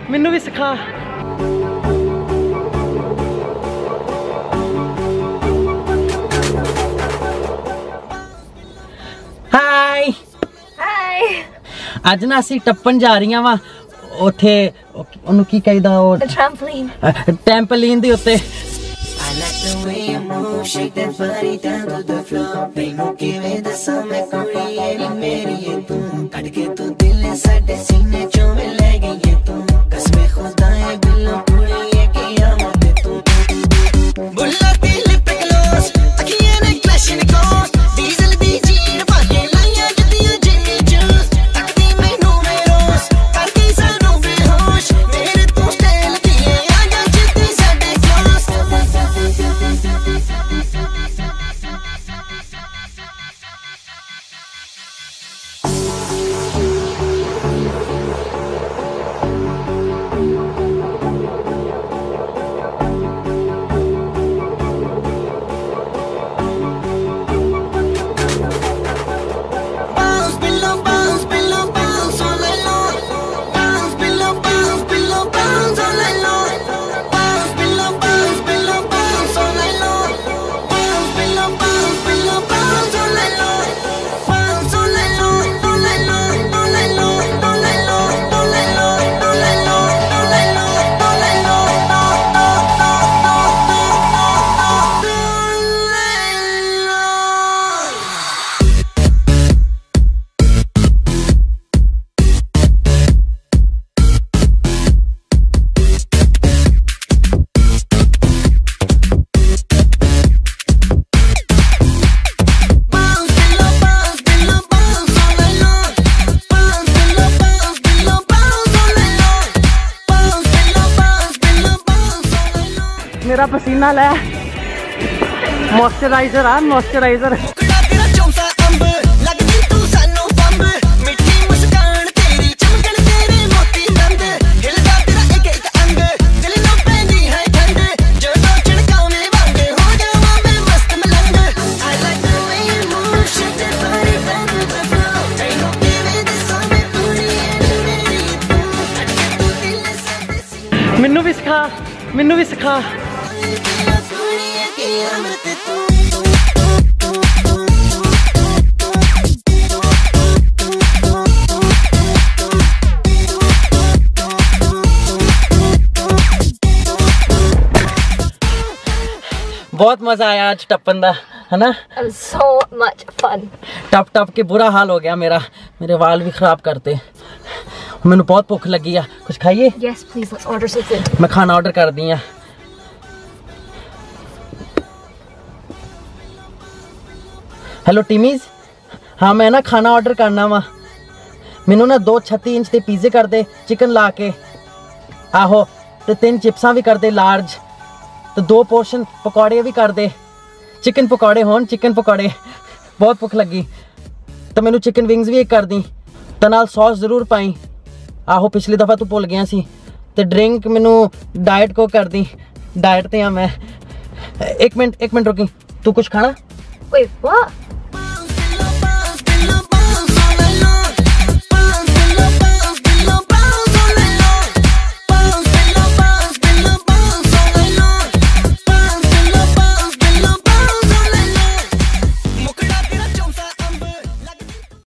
मैनू भी सिखा। हाय हाय। अज ना असी टप्पन जा रही वा उथे ओनू की कहीदा ओ ट्रैम्पोलिन दे उत्ते। मेरा पसीना ले मॉइस्चराइजर आ मॉइस्चराइजर। मैनू भी सिखा, मैनू भी सिखा। बहुत मजा आया आज टप्पन दा, है ना? So much fun. टप टप के बुरा हाल हो गया मेरा, मेरे वाल भी खराब करते। मैंने बहुत भूख लगी है, कुछ खाइए? Yes, please, let's order some food. मैं खाना ऑर्डर कर दी है। हेलो टीमीज, हाँ मैं ना खाना ऑर्डर करना वा। मैनू ना 2 36 इंच के पीजे कर दे चिकन ला के, आहो ते 3 चिप्सा भी कर दे लार्ज, तो 2 पोर्शन पकौड़े भी कर दे, चिकन पकौड़े होन, चिकन पकौड़े। बहुत भुख लगी तो मैनू चिकन विंग्स भी एक कर दी, तो नाल सॉस जरूर पाई। आहो पिछली दफ़ा तू भुल गया सी। ते ड्रिंक मैनू डाइट को कर दी, डाइट ते हाँ मैं। एक मिनट रुकी, तू कुछ खाना? Wait, what?